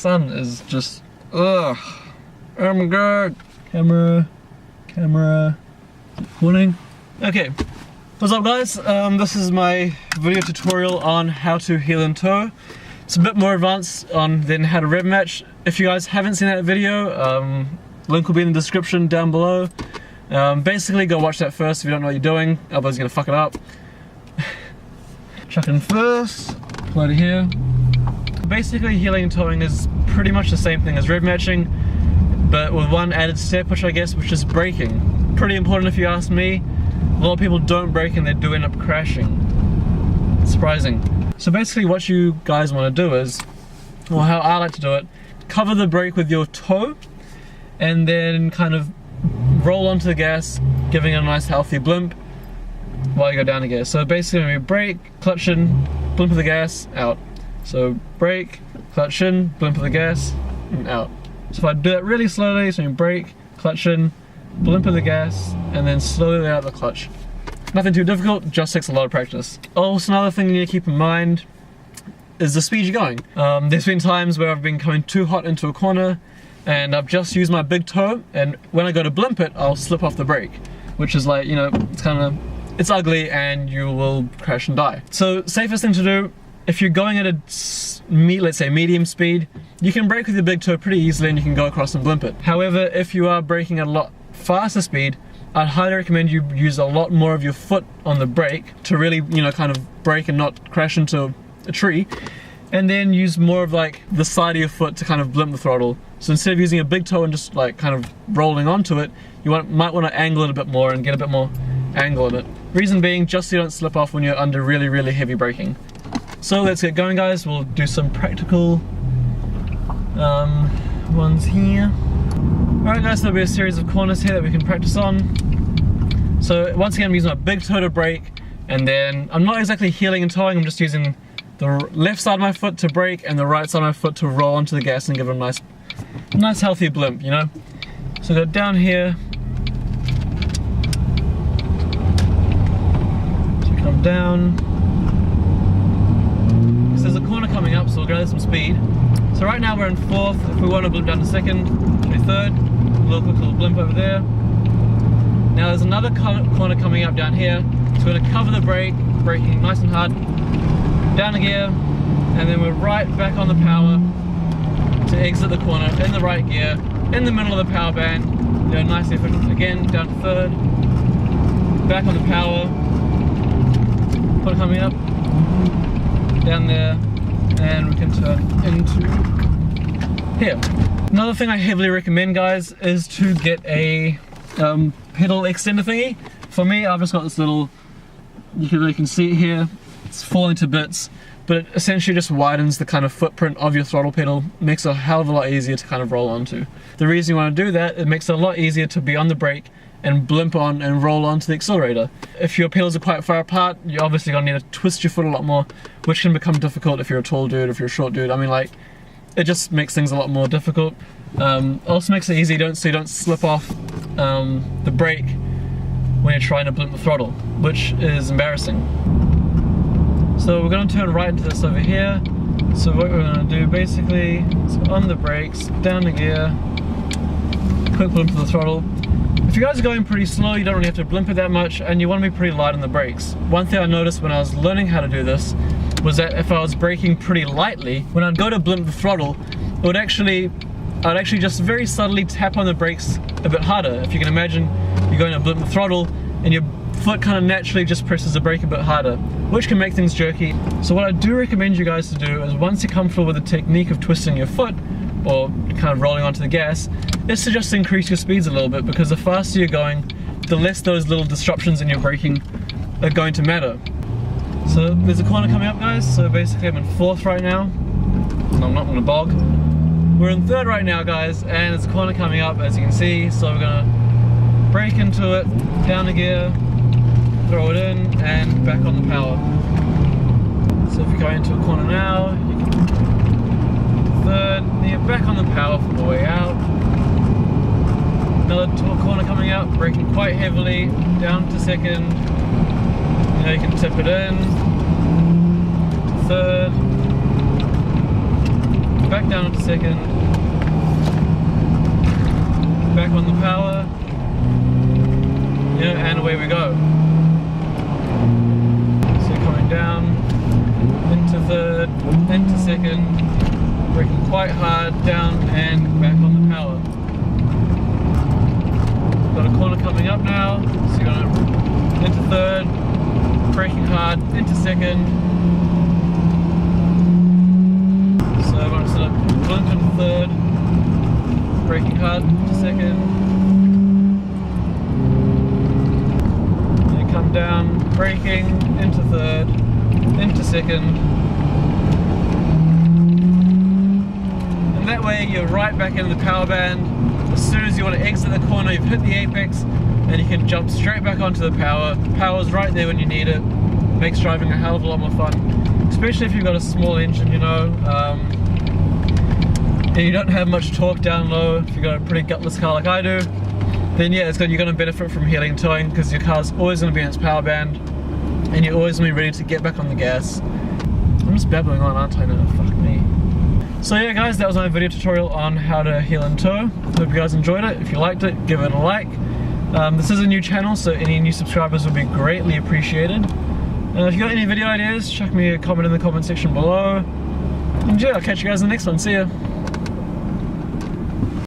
sun is just, ugh. Oh my god. Camera, recording. Okay, what's up guys? This is my video tutorial on how to heel and toe. It's a bit more advanced than how to rev match. If you guys haven't seen that video, link will be in the description down below. Basically go watch that first if you don't know what you're doing, otherwise you're gonna fuck it up. Chuck in first, pull out of here. Basically heeling and towing is pretty much the same thing as rev matching, but with one added step, which is braking. Pretty important if you ask me. A lot of people don't brake and they do end up crashing. Surprising. So basically what you guys want to do is, or how I like to do it, cover the brake with your toe and then kind of roll onto the gas, giving it a nice healthy blimp while you go down again. So basically when we brake, clutch in, blimp of the gas, out. So brake, clutch in, blimp of the gas, and out. So if I do it really slowly, so you brake, clutch in, blimp of the gas, and then slowly let out the clutch. Nothing too difficult, just takes a lot of practice. Also, another thing you need to keep in mind is the speed you're going. There's been times where I've been coming too hot into a corner and I've just used my big toe, and when I go to blimp it, I'll slip off the brake, which is like, you know, it's ugly and you will crash and die. So safest thing to do, if you're going at a, let's say medium speed, you can brake with your big toe pretty easily and you can go across and blimp it. However, if you are braking at a lot faster speed, I'd highly recommend you use a lot more of your foot on the brake to really, you know, kind of brake and not crash into a tree, and then use more of like the side of your foot to kind of blimp the throttle. So instead of using a big toe and just like kind of rolling onto it, you might want to angle it a bit more and get a bit more angle in it. Reason being, just so you don't slip off when you're under really, really heavy braking. So let's get going guys, we'll do some practical ones here. Alright guys, so there'll be a series of corners here that we can practice on. So once again I'm using my big toe to brake, and then I'm not exactly heeling and towing, I'm just using the left side of my foot to brake and the right side of my foot to roll onto the gas and give it a nice healthy blimp, you know. So go down here, so come down. So there's a corner coming up, so we'll go with some speed. So right now we're in fourth. If we want to blimp down to second, to third, a little quick little blimp over there. Now there's another corner coming up down here, so we're going to cover the brake, braking nice and hard, down a gear, and then we're right back on the power to exit the corner in the right gear, in the middle of the power band, you know, nicely efficient. Again, down to third, back on the power, corner coming up, down there, and we can turn into here. Another thing I heavily recommend guys is to get a pedal extender thingy. For me, I've just got this little, you can see it here, it's falling to bits, but it essentially just widens the kind of footprint of your throttle pedal, makes it a hell of a lot easier to kind of roll onto. The reason you want to do that, it makes it a lot easier to be on the brake and blimp on and roll onto the accelerator. If your pedals are quite far apart, you're obviously going to need to twist your foot a lot more, which can become difficult if you're a tall dude, if you're a short dude. I mean, like, it just makes things a lot more difficult. Also makes it easy so you don't slip off the brake when you're trying to blimp the throttle, which is embarrassing. So we're going to turn right into this over here. So what we're going to do basically is on the brakes, down the gear, quick blimp to the throttle. If you guys are going pretty slow, you don't really have to blimp it that much, and you want to be pretty light on the brakes. One thing I noticed when I was learning how to do this was that if I was braking pretty lightly, when I'd go to blimp the throttle, I'd actually just very subtly tap on the brakes a bit harder. If you can imagine, you're going to blimp the throttle and your foot kind of naturally just presses the brake a bit harder, which can make things jerky. So what I do recommend you guys to do is, once you're comfortable with the technique of twisting your foot or kind of rolling onto the gas, is to just increase your speeds a little bit, because the faster you're going, the less those little disruptions in your braking are going to matter. So there's a corner coming up guys, so basically I'm in fourth right now. No, I'm not going to bog. We're in third right now guys, and there's a corner coming up as you can see, so we're going to brake into it, down the gear, throw it in, and back on the power. So if you go into a corner now, you can third, then you're back on the power for the way out. Another corner coming up, braking quite heavily, down to second. You know, you can tip it in, third, back down into second, back on the power, and away we go. So coming down, into third, into second, braking quite hard, down and back on the power. Got a corner coming up now, so you're going to into third, braking hard, into second. So I'm going to sort of blunt into third, braking hard, into second. Then come down, braking, into third, into second. And that way you're right back in the power band. As soon as you want to exit the corner, you've hit the apex and you can jump straight back onto the power. Power's right there when you need it. Makes driving a hell of a lot more fun, especially if you've got a small engine, and you don't have much torque down low. If you've got a pretty gutless car like I do, then yeah, you're going to benefit from heel and towing, because your car's always going to be in its power band and you're always going to be ready to get back on the gas. I'm just babbling on, aren't I now? Fuck me. So yeah guys, that was my video tutorial on how to heel and tow. Hope you guys enjoyed it. If you liked it, give it a like. This is a new channel, so any new subscribers would be greatly appreciated. If you got any video ideas, chuck me a comment in the comment section below. And yeah, I'll catch you guys in the next one. See ya.